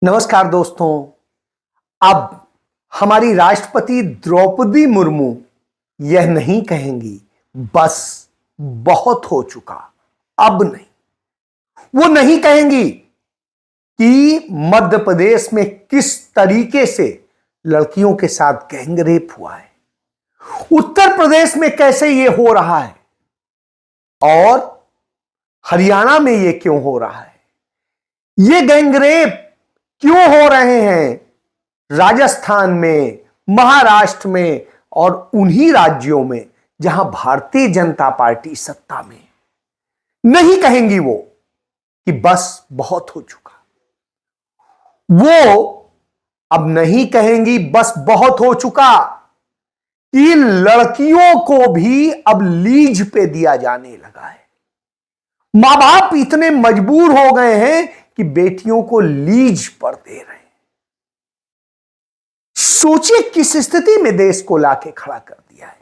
नमस्कार दोस्तों। अब हमारी राष्ट्रपति द्रौपदी मुर्मू यह नहीं कहेंगी बस बहुत हो चुका, अब नहीं। वो नहीं कहेंगी कि मध्य प्रदेश में किस तरीके से लड़कियों के साथ गैंगरेप हुआ है, उत्तर प्रदेश में कैसे ये हो रहा है और हरियाणा में ये क्यों हो रहा है, ये गैंगरेप क्यों हो रहे हैं राजस्थान में, महाराष्ट्र में और उन्हीं राज्यों में जहां भारतीय जनता पार्टी सत्ता में। नहीं कहेंगी वो कि बस बहुत हो चुका। वो अब नहीं कहेंगी बस बहुत हो चुका कि लड़कियों को भी अब लीज पे दिया जाने लगा है। मां बाप इतने मजबूर हो गए हैं कि बेटियों को लीज पर दे रहे हैं। सोचिए किस स्थिति में देश को लाके खड़ा कर दिया है।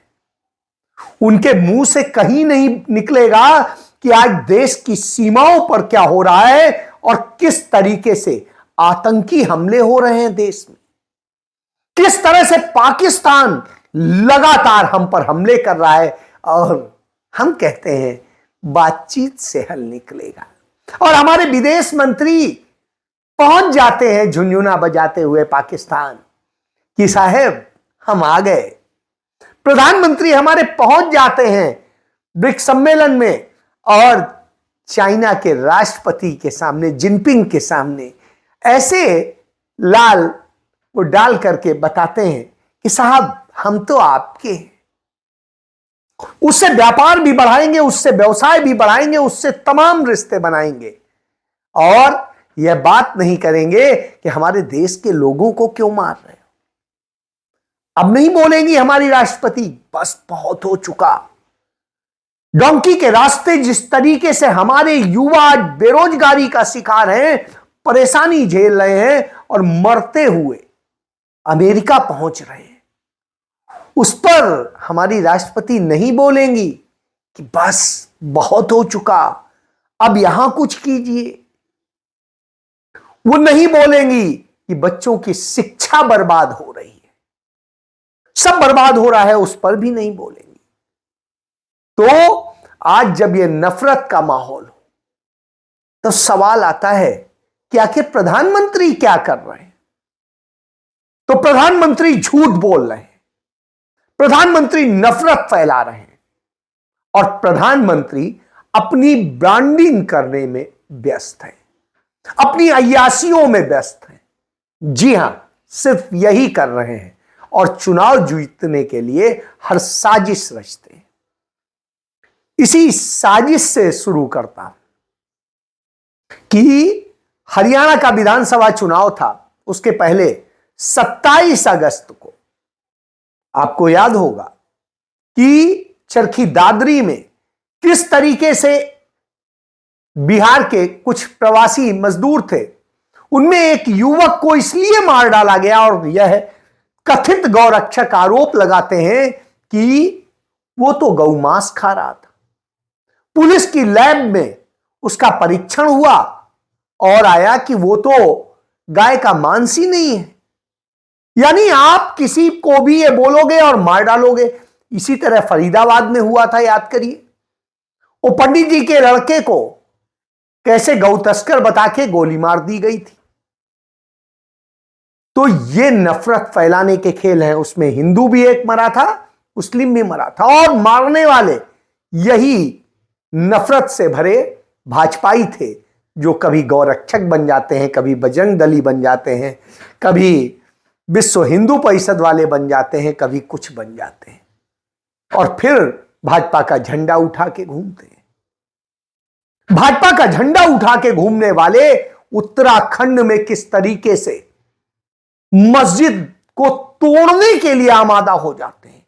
उनके मुंह से कहीं नहीं निकलेगा कि आज देश की सीमाओं पर क्या हो रहा है और किस तरीके से आतंकी हमले हो रहे हैं देश में, किस तरह से पाकिस्तान लगातार हम पर हमले कर रहा है और हम कहते हैं बातचीत से हल निकलेगा। और हमारे विदेश मंत्री पहुंच जाते हैं झुनझुना बजाते हुए पाकिस्तान कि साहब हम आ गए। प्रधानमंत्री हमारे पहुंच जाते हैं ब्रिक्स सम्मेलन में और चाइना के राष्ट्रपति के सामने, जिनपिंग के सामने ऐसे लाल वो डाल करके बताते हैं कि साहब हम तो आपके हैं। उससे व्यापार भी बढ़ाएंगे, उससे व्यवसाय भी बढ़ाएंगे, उससे तमाम रिश्ते बनाएंगे और यह बात नहीं करेंगे कि हमारे देश के लोगों को क्यों मार रहे हो। अब नहीं बोलेंगी हमारी राष्ट्रपति बस बहुत हो चुका। डोंकी के रास्ते जिस तरीके से हमारे युवा बेरोजगारी का शिकार हैं, परेशानी झेल रहे हैं और मरते हुए अमेरिका पहुंच रहे हैं, उस पर हमारी राष्ट्रपति नहीं बोलेंगी कि बस बहुत हो चुका, अब यहां कुछ कीजिए। वो नहीं बोलेंगी कि बच्चों की शिक्षा बर्बाद हो रही है, सब बर्बाद हो रहा है, उस पर भी नहीं बोलेंगी। तो आज जब ये नफरत का माहौल हो तो सवाल आता है कि आखिर प्रधानमंत्री क्या कर रहे हैं। तो प्रधानमंत्री झूठ बोल रहे हैं, प्रधानमंत्री नफरत फैला रहे हैं और प्रधानमंत्री अपनी ब्रांडिंग करने में व्यस्त है, अपनी अय्यासियों में व्यस्त है। जी हां, सिर्फ यही कर रहे हैं और चुनाव जीतने के लिए हर साजिश रचते हैं। इसी साजिश से शुरू करता हूं कि हरियाणा का विधानसभा चुनाव था, उसके पहले 27 अगस्त को आपको याद होगा कि चरखी दादरी में किस तरीके से बिहार के कुछ प्रवासी मजदूर थे, उनमें एक युवक को इसलिए मार डाला गया और यह कथित गौरक्षक आरोप लगाते हैं कि वो तो गौमांस खा रहा था। पुलिस की लैब में उसका परीक्षण हुआ और आया कि वो तो गाय का मांस ही नहीं है। यानी आप किसी को भी ये बोलोगे और मार डालोगे। इसी तरह फरीदाबाद में हुआ था, याद करिए, वो पंडित जी के लड़के को कैसे गौ तस्कर बता के गोली मार दी गई थी। तो ये नफरत फैलाने के खेल हैं। उसमें हिंदू भी एक मरा था, मुस्लिम भी मरा था और मारने वाले यही नफरत से भरे भाजपाई थे, जो कभी गौरक्षक बन जाते हैं, कभी बजरंग दली बन जाते हैं, कभी विश्व हिंदू परिषद वाले बन जाते हैं, कभी कुछ बन जाते हैं और फिर भाजपा का झंडा उठा के घूमते हैं। भाजपा का झंडा उठा के घूमने वाले उत्तराखंड में किस तरीके से मस्जिद को तोड़ने के लिए आमादा हो जाते हैं,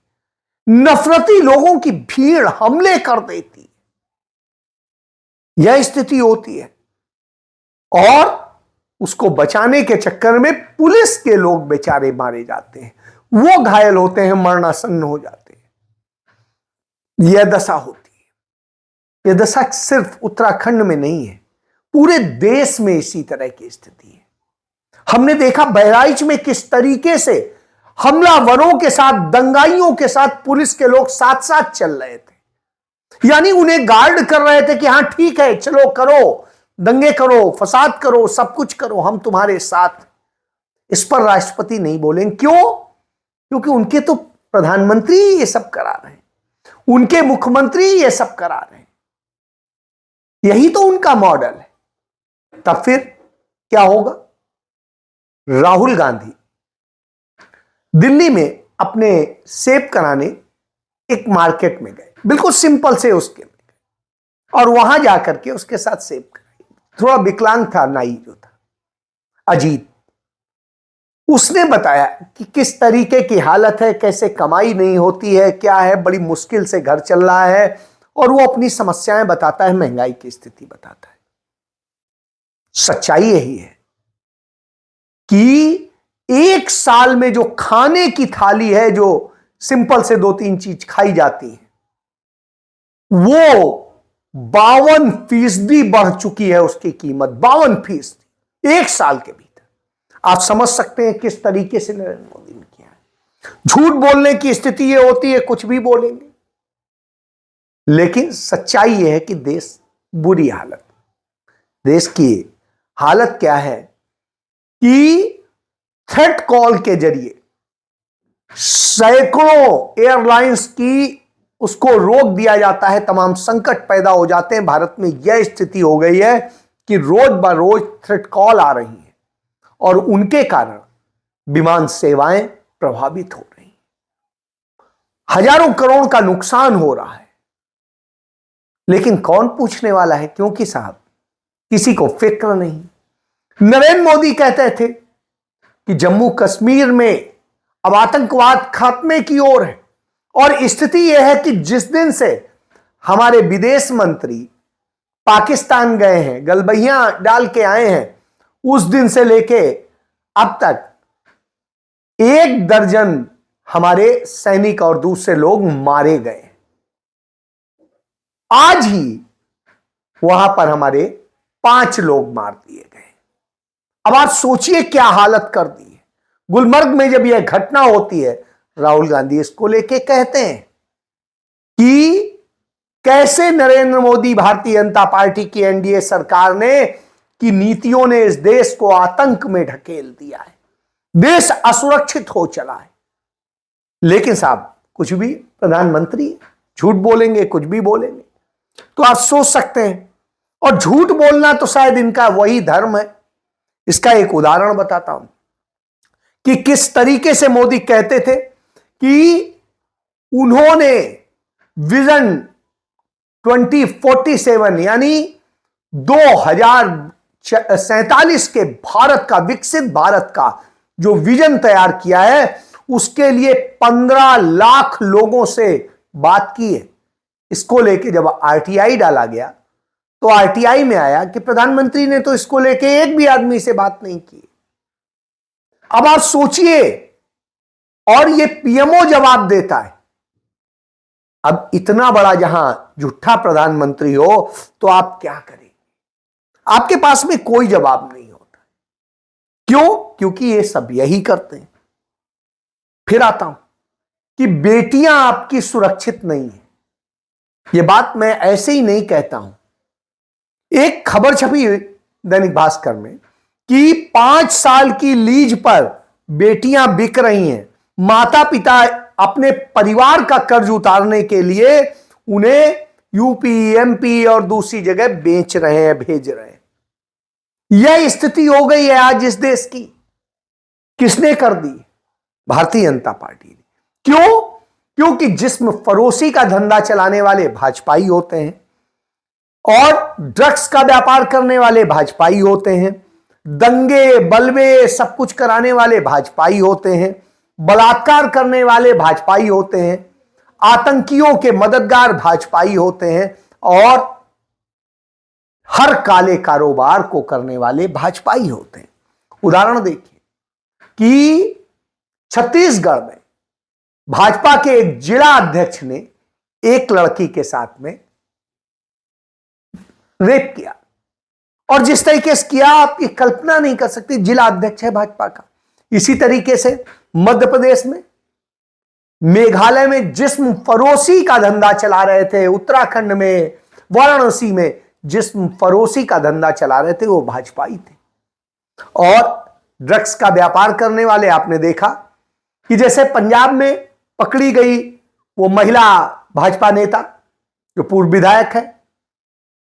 नफरती लोगों की भीड़ हमले कर देती है, यह स्थिति होती है और उसको बचाने के चक्कर में पुलिस के लोग बेचारे मारे जाते हैं, वो घायल होते हैं, मरणासन्न हो जाते हैं। यह दशा होती है। यह दशा सिर्फ उत्तराखंड में नहीं है, पूरे देश में इसी तरह की स्थिति है। हमने देखा बहराइच में किस तरीके से हमलावरों के साथ, दंगाइयों के साथ पुलिस के लोग साथ साथ चल रहे थे, यानी उन्हें गार्ड कर रहे थे कि हां ठीक है, चलो करो, दंगे करो, फसाद करो, सब कुछ करो, हम तुम्हारे साथ। इस पर राष्ट्रपति नहीं बोलेंगे। क्यों? क्योंकि उनके तो प्रधानमंत्री ये सब करा रहे हैं, उनके मुख्यमंत्री ये सब करा रहे हैं, यही तो उनका मॉडल है। तब फिर क्या होगा? राहुल गांधी दिल्ली में अपने सेब कराने एक मार्केट में गए, बिल्कुल सिंपल से उसके में गए और वहां जाकर के उसके साथ सेब कराई। थोड़ा विकलांग था नाई जो था, अजीत, उसने बताया कि किस तरीके की हालत है, कैसे कमाई नहीं होती है, क्या है, बड़ी मुश्किल से घर चल रहा है, और वो अपनी समस्याएं बताता है, महंगाई की स्थिति बताता है। सच्चाई यही है कि एक साल में जो खाने की थाली है, जो सिंपल से 2-3 चीज खाई जाती है, वो 52% बढ़ चुकी है उसकी कीमत, 52% एक साल के भीतर। आप समझ सकते हैं किस तरीके से नरेंद्र मोदी ने किया है। झूठ बोलने की स्थिति ये होती है, कुछ भी बोलेंगे, लेकिन सच्चाई यह है कि देश बुरी हालत, देश की हालत क्या है कि थ्रेट कॉल के जरिए सैकड़ों एयरलाइंस की उसको रोक दिया जाता है, तमाम संकट पैदा हो जाते हैं। भारत में यह स्थिति हो गई है कि रोज ब रोज थ्रेट कॉल आ रही हैं और उनके कारण विमान सेवाएं प्रभावित हो रही हैं, हजारों करोड़ का नुकसान हो रहा है। लेकिन कौन पूछने वाला है? क्योंकि साहब किसी को फिक्र नहीं। नरेंद्र मोदी कहते थे कि जम्मू कश्मीर में अब आतंकवाद खात्मे की ओर है, और स्थिति यह है कि जिस दिन से हमारे विदेश मंत्री पाकिस्तान गए हैं, गलबहियां डाल के आए हैं, उस दिन से लेके अब तक 1 दर्जन हमारे सैनिक और दूसरे लोग मारे गए। आज ही वहां पर हमारे 5 लोग मार दिए गए। अब आप सोचिए क्या हालत कर दी है। गुलमर्ग में जब यह घटना होती है, राहुल गांधी इसको लेके कहते हैं कि कैसे नरेंद्र मोदी, भारतीय जनता पार्टी की एनडीए सरकार ने की नीतियों ने इस देश को आतंक में ढकेल दिया है, देश असुरक्षित हो चला है। लेकिन साहब कुछ भी प्रधानमंत्री झूठ बोलेंगे, कुछ भी बोलेंगे, तो आप सोच सकते हैं। और झूठ बोलना तो शायद इनका वही धर्म है। इसका एक उदाहरण बताता हूं कि किस तरीके से मोदी कहते थे कि उन्होंने विजन 2047 यानी 2047 के भारत का, विकसित भारत का जो विजन तैयार किया है, उसके लिए 15 लाख लोगों से बात की है। इसको लेके जब आरटीआई डाला गया तो आरटीआई में आया कि प्रधानमंत्री ने तो इसको लेके एक भी आदमी से बात नहीं की। अब आप सोचिए, और ये पीएमओ जवाब देता है। अब इतना बड़ा जहां झूठा प्रधानमंत्री हो तो आप क्या करेंगे? आपके पास में कोई जवाब नहीं होता। क्यों? क्योंकि ये सब यही करते हैं। फिर आता हूं कि बेटियां आपकी सुरक्षित नहीं है। ये बात मैं ऐसे ही नहीं कहता हूं। एक खबर छपी दैनिक भास्कर में कि 5 साल की लीज पर बेटियां बिक रही हैं। माता पिता अपने परिवार का कर्ज उतारने के लिए उन्हें यूपी, एमपी और दूसरी जगह बेच रहे हैं, भेज रहे हैं। यह स्थिति हो गई है आज इस देश की। किसने कर दी? भारतीय जनता पार्टी ने। क्यों? क्योंकि जिस्म फरोशी का धंधा चलाने वाले भाजपाई होते हैं और ड्रग्स का व्यापार करने वाले भाजपाई होते हैं, दंगे बलवे सब कुछ कराने वाले भाजपाई होते हैं, बलात्कार करने वाले भाजपाई होते हैं, आतंकियों के मददगार भाजपाई होते हैं, और हर काले कारोबार को करने वाले भाजपाई होते हैं। उदाहरण देखिए कि छत्तीसगढ़ में भाजपा के एक जिला अध्यक्ष ने एक लड़की के साथ में रेप किया और जिस तरीके से किया आपकी कल्पना नहीं कर सकती। जिला अध्यक्ष है भाजपा का। इसी तरीके से मध्य प्रदेश में, मेघालय में जिस्म फरोशी का धंधा चला रहे थे, उत्तराखंड में, वाराणसी में जिस्म फरोशी का धंधा चला रहे थे वो भाजपा ही थे। और ड्रग्स का व्यापार करने वाले आपने देखा कि जैसे पंजाब में पकड़ी गई वो महिला भाजपा नेता जो पूर्व विधायक है,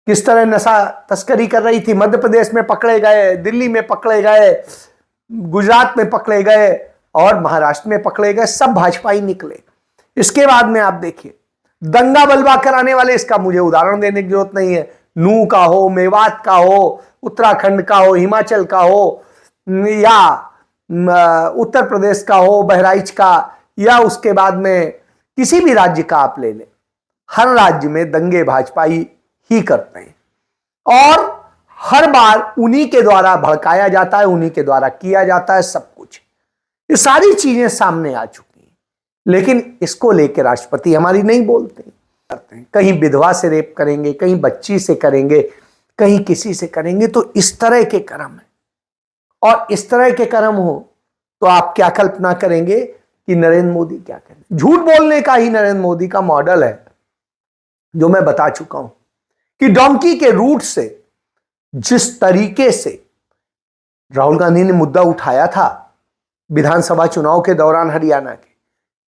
किस तरह नशा तस्करी कर रही थी। मध्य प्रदेश में पकड़े गए, दिल्ली में पकड़े गए, गुजरात में पकड़े गए और महाराष्ट्र में पकड़े गए, सब भाजपा ही निकले। इसके बाद में आप देखिए दंगा बलवा कराने वाले, इसका मुझे उदाहरण देने की जरूरत नहीं है, नूह का हो, मेवात का हो, उत्तराखंड का हो, हिमाचल का हो, या उत्तर प्रदेश का हो, बहराइच का, या उसके बाद में किसी भी राज्य का आप ले लें, हर राज्य में दंगे भाजपा ही करते हैं और हर बार उन्हीं के द्वारा भड़काया जाता है, उन्हीं के द्वारा किया जाता है सब कुछ। ये सारी चीजें सामने आ चुकी हैं, लेकिन इसको लेकर राष्ट्रपति हमारी नहीं बोलते हैं। कहीं विधवा से रेप करेंगे, कहीं बच्ची से करेंगे, कहीं किसी से करेंगे। तो इस तरह के कर्म है और इस तरह के कर्म हो तो आप क्या कल्पना करेंगे कि नरेंद्र मोदी क्या करें। झूठ बोलने का ही नरेंद्र मोदी का मॉडल है, जो मैं बता चुका हूं कि डोंकी के रूट से जिस तरीके से राहुल गांधी ने मुद्दा उठाया था विधानसभा चुनाव के दौरान हरियाणा के,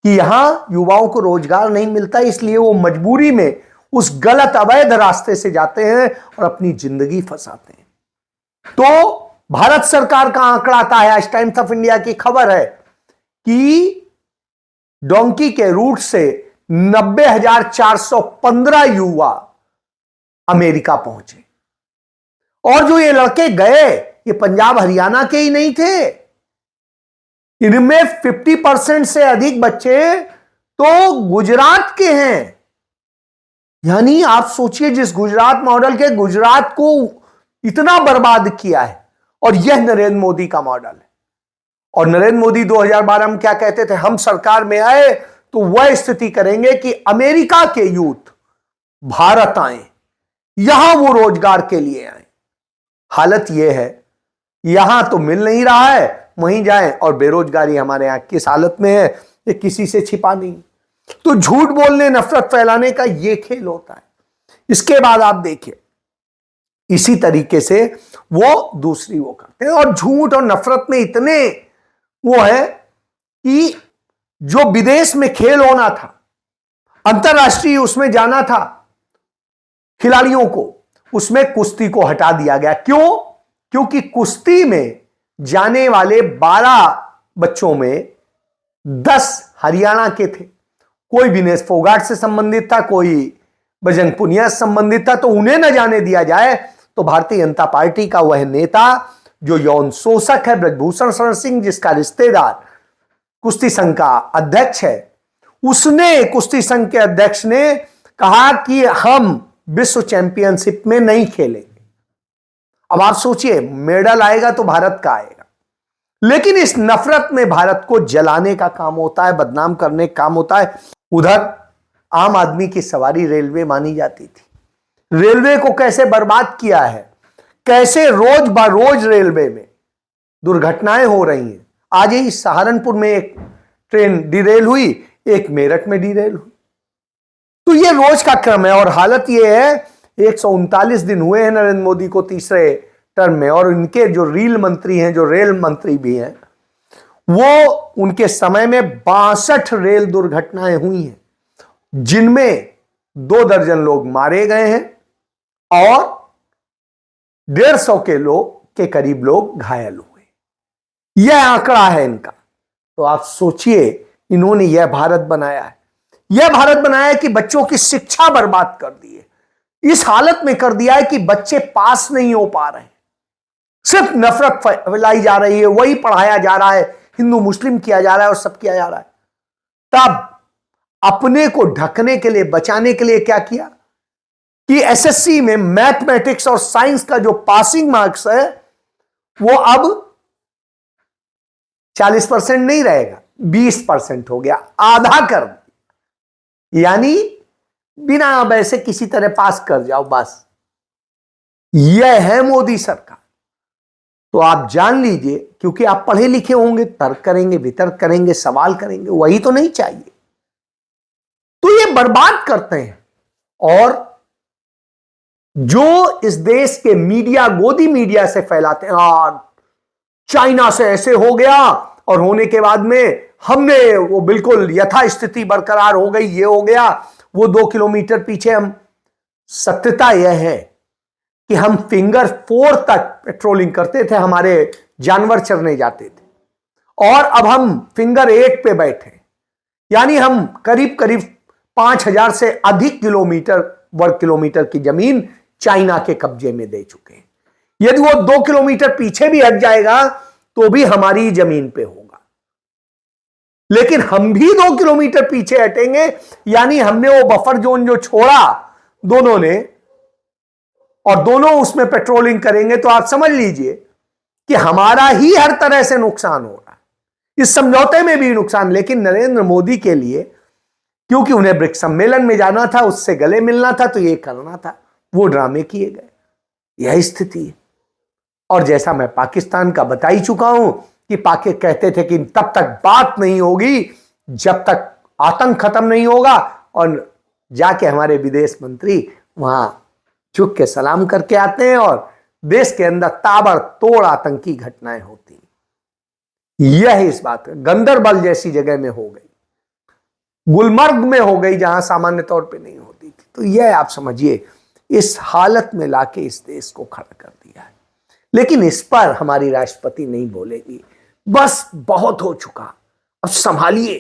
कि यहां युवाओं को रोजगार नहीं मिलता, इसलिए वो मजबूरी में उस गलत अवैध रास्ते से जाते हैं और अपनी जिंदगी फंसाते हैं। तो भारत सरकार का आंकड़ा आता है, आज टाइम्स ऑफ इंडिया की खबर है कि डोंकी के रूट से 90,415 युवा अमेरिका पहुंचे और जो ये लड़के गए ये पंजाब हरियाणा के ही नहीं थे, इनमें 50% से अधिक बच्चे तो गुजरात के हैं। यानी आप सोचिए, जिस गुजरात मॉडल के गुजरात को इतना बर्बाद किया है, और यह नरेंद्र मोदी का मॉडल है। और नरेंद्र मोदी 2012 में क्या कहते थे, हम सरकार में आए तो वह स्थिति करेंगे कि अमेरिका के यूथ भारत आए, यहां वो रोजगार के लिए आए। हालत यह है यहां तो मिल नहीं रहा है, वहीं जाएं और बेरोजगारी हमारे यहां किस हालत में है ये किसी से छिपा नहीं। तो झूठ बोलने, नफरत फैलाने का यह खेल होता है। इसके बाद आप देखिए इसी तरीके से वो दूसरी वो करते हैं और झूठ और नफरत में इतने वो है कि जो विदेश में खेल होना था, अंतरराष्ट्रीय उसमें जाना था खिलाड़ियों को, उसमें कुश्ती को हटा दिया गया। क्यों? क्योंकि कुश्ती में जाने वाले 12 बच्चों में 10 हरियाणा के थे। कोई विनेश फोगाट से संबंधित था, कोई बजरंग पुनिया से संबंधित था। तो उन्हें न जाने दिया जाए तो भारतीय जनता पार्टी का वह नेता जो यौन शोषक है ब्रजभूषण शरण सिंह, जिसका रिश्तेदार कुश्ती संघ का अध्यक्ष है, उसने कुश्ती संघ के अध्यक्ष ने कहा कि हम विश्व चैंपियनशिप में नहीं खेलेंगे। अब आप सोचिए, मेडल आएगा तो भारत का आएगा, लेकिन इस नफरत में भारत को जलाने का काम होता है, बदनाम करने का काम होता है। उधर आम आदमी की सवारी रेलवे मानी जाती थी, रेलवे को कैसे बर्बाद किया है, कैसे रोज बरोज रेलवे में दुर्घटनाएं हो रही हैं। आज ही सहारनपुर में एक ट्रेन डिरेल हुई, एक मेरठ में डिरेल हुई। तो ये रोज का क्रम है और हालत ये है 139 दिन हुए हैं नरेंद्र मोदी को तीसरे टर्म में, और इनके जो रेल मंत्री हैं, जो रेल मंत्री भी हैं, वो उनके समय में 62 रेल दुर्घटनाएं हुई हैं, जिनमें 2 दर्जन लोग मारे गए हैं और 150 के करीब लोग घायल हुए। यह आंकड़ा है इनका। तो आप सोचिए, इन्होंने यह भारत बनाया है, यह भारत बनाया है कि बच्चों की शिक्षा बर्बाद कर दी है, इस हालत में कर दिया है कि बच्चे पास नहीं हो पा रहे हैं, सिर्फ नफरत फैलाई जा रही है, वही पढ़ाया जा रहा है, हिंदू मुस्लिम किया जा रहा है और सब किया जा रहा है। तब अपने को ढकने के लिए, बचाने के लिए क्या किया कि एसएससी में मैथमेटिक्स और साइंस का जो पासिंग मार्क्स है वो अब 40% नहीं रहेगा, 20% हो गया, आधा कर दिया। यानी बिना वैसे किसी तरह पास कर जाओ बस। यह है मोदी सरकार। तो आप जान लीजिए, क्योंकि आप पढ़े लिखे होंगे, तर्क करेंगे, वितर्क करेंगे, सवाल करेंगे, वही तो नहीं चाहिए। तो ये बर्बाद करते हैं। और जो इस देश के मीडिया, गोदी मीडिया से फैलाते हैं, चाइना से ऐसे हो गया, और होने के बाद में हमने वो बिल्कुल यथास्थिति बरकरार हो गई, ये हो गया, वो 2 किलोमीटर पीछे हम। सत्यता यह है कि हम फिंगर 4 तक पेट्रोलिंग करते थे, हमारे जानवर चरने जाते थे, और अब हम फिंगर 8 पे बैठे। यानी हम करीब करीब 5000 से अधिक वर्ग किलोमीटर की जमीन चाइना के कब्जे में दे चुके हैं। यदि वो 2 किलोमीटर पीछे भी हट जाएगा तो भी हमारी जमीन पे होगा, लेकिन हम भी 2 किलोमीटर पीछे हटेंगे, यानी हमने वो बफर जोन जो छोड़ा दोनों ने, और दोनों उसमें पेट्रोलिंग करेंगे, तो आप समझ लीजिए कि हमारा ही हर तरह से नुकसान हो रहा है, इस समझौते में भी नुकसान। लेकिन नरेंद्र मोदी के लिए, क्योंकि उन्हें ब्रिक्स सम्मेलन में जाना था, उससे गले मिलना था, तो ये करना था, वो ड्रामे किए गए। यह स्थिति है। और जैसा मैं पाकिस्तान का बता ही चुका हूं कि पाकिस्तान कहते थे कि तब तक बात नहीं होगी जब तक आतंक खत्म नहीं होगा, और जाके हमारे विदेश मंत्री वहां झुक के सलाम करके आते हैं, और देश के अंदर ताबड़तोड़ आतंकी घटनाएं होती। यह इस बात गंदरबल जैसी जगह में हो गई, गुलमर्ग में हो गई, जहां सामान्य तौर पे नहीं होती थी। तो यह आप समझिए, इस हालत में लाके इस देश को खड़ा कर दिया है। लेकिन इस पर हमारी राष्ट्रपति नहीं बोलेगी, बस बहुत हो चुका, अब संभालिए,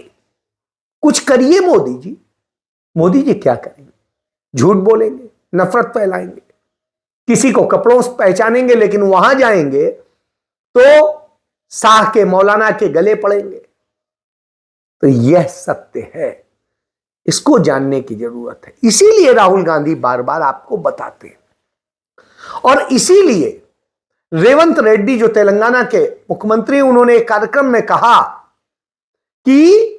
कुछ करिए मोदी जी। मोदी जी क्या करेंगे? झूठ बोलेंगे, नफरत फैलाएंगे, किसी को कपड़ों से पहचानेंगे, लेकिन वहां जाएंगे तो शाह के, मौलाना के गले पड़ेंगे। तो यह सत्य है, इसको जानने की जरूरत है। इसीलिए राहुल गांधी बार बार आपको बताते हैं, और इसीलिए रेवंत रेड्डी जो तेलंगाना के मुख्यमंत्री, उन्होंने एक कार्यक्रम में कहा कि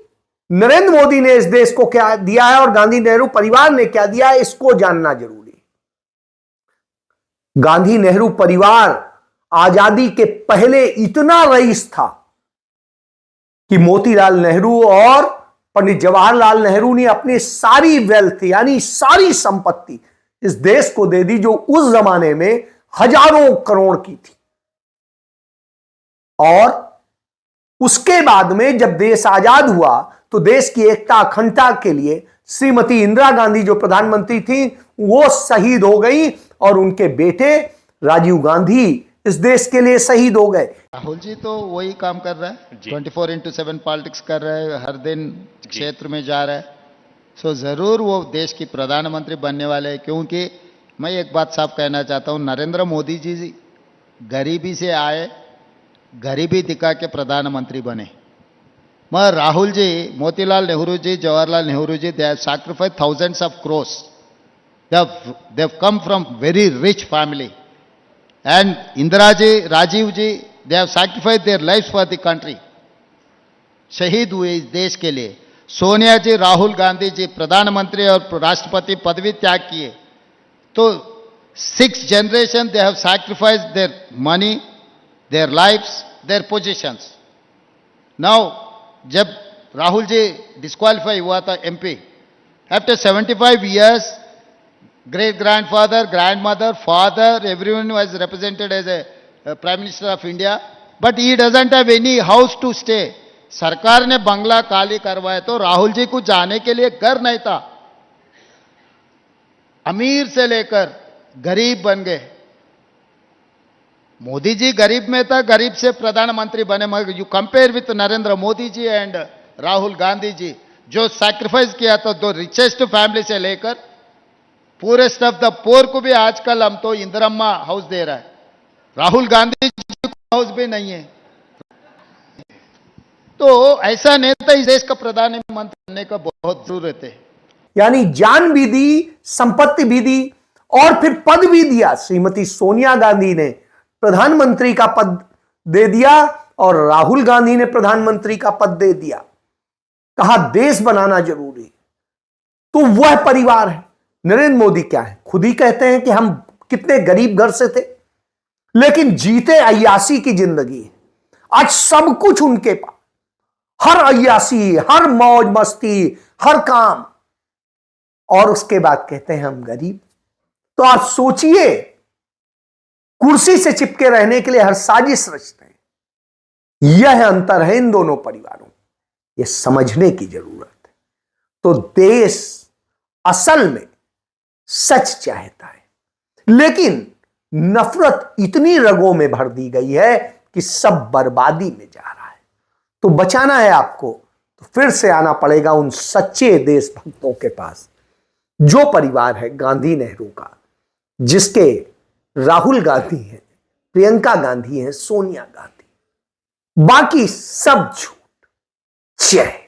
नरेंद्र मोदी ने इस देश को क्या दिया है और गांधी नेहरू परिवार ने क्या दिया है, इसको जानना जरूरी। गांधी नेहरू परिवार आजादी के पहले इतना रईस था कि मोतीलाल नेहरू और पंडित जवाहरलाल नेहरू ने अपनी सारी वेल्थ, यानी सारी संपत्ति इस देश को दे दी, जो उस जमाने में हजारों करोड़ की थी। और उसके बाद में जब देश आजाद हुआ, तो देश की एकता अखंडता के लिए श्रीमती इंदिरा गांधी जो प्रधानमंत्री थी, वो शहीद हो गई, और उनके बेटे राजीव गांधी इस देश के लिए शहीद हो गए। राहुल जी तो वही काम कर रहा है, 24/7 पॉलिटिक्स कर रहा है, हर दिन क्षेत्र में जा रहा है। सो जरूर वो देश की प्रधानमंत्री बनने वाले हैं। क्योंकि मैं एक बात साफ कहना चाहता हूं, नरेंद्र मोदी जी गरीबी से आए, गरीबी दिखा के प्रधानमंत्री बने। मगर Rahul ji, Motilal Nehru ji, Jawaharlal Nehru ji, they have sacrificed thousands of crores. They have come from very rich family. And Indira ji, Rajiv ji, they have sacrificed their lives for the country. शहीद हुए इस देश के लिए। सोनिया जी, राहुल गांधी जी प्रधानमंत्री और राष्ट्रपति पदवी त्याग किए। तो 6 generation they have sacrificed their money, their lifes, their positions. Now जब राहुल जी डिस्क्वालीफाई हुआ था MP, after 75 years, great grandfather, grandmother, father, everyone was represented as a Prime Minister of India, but he doesn't have any house to stay. सरकार ने बंगला खाली करवाया, तो राहुल जी को जाने के लिए घर नहीं था। अमीर से लेकर गरीब बन गए। मोदी जी गरीब में था, गरीब से प्रधानमंत्री बने। मगर you compare with Narendra Modi ji and Rahul Gandhi ji, जो सैक्रिफाइस किया था, दो रिचेस्ट फैमिली से लेकर पूरे स्टफ द पोर को भी आजकल हम तो इंदिरम्मा हाउस दे रहा है। राहुल गांधी जी को हाउस भी नहीं है। तो ऐसा नेता इस देश का प्रधानमंत्री बनने का बहुत जरूरत है। यानी जान भी दी, संपत्ति भी दी, और फिर पद भी दिया। श्रीमती सोनिया गांधी ने प्रधानमंत्री का पद दे दिया, और राहुल गांधी ने प्रधानमंत्री का पद दे दिया। कहा देश बनाना जरूरी। तो वह परिवार है। नरेंद्र मोदी क्या है, खुद ही कहते हैं कि हम कितने गरीब घर से थे, लेकिन जीते अय्यासी की जिंदगी। आज सब कुछ उनके पास, हर अय्यासी, हर मौज मस्ती, हर काम, और उसके बाद कहते हैं हम गरीब। तो आप सोचिए, कुर्सी से चिपके रहने के लिए हर साजिश रचते हैं। यह अंतर है इन दोनों परिवारों, यह समझने की जरूरत है। तो देश असल में सच चाहता है, लेकिन नफरत इतनी रगों में भर दी गई है कि सब बर्बादी में जा रहा है। तो बचाना है आपको, तो फिर से आना पड़ेगा उन सच्चे देशभक्तों के पास, जो परिवार है गांधी नेहरू का, जिसके राहुल गांधी हैं, प्रियंका गांधी हैं, सोनिया गांधी, बाकी सब झूठ। जय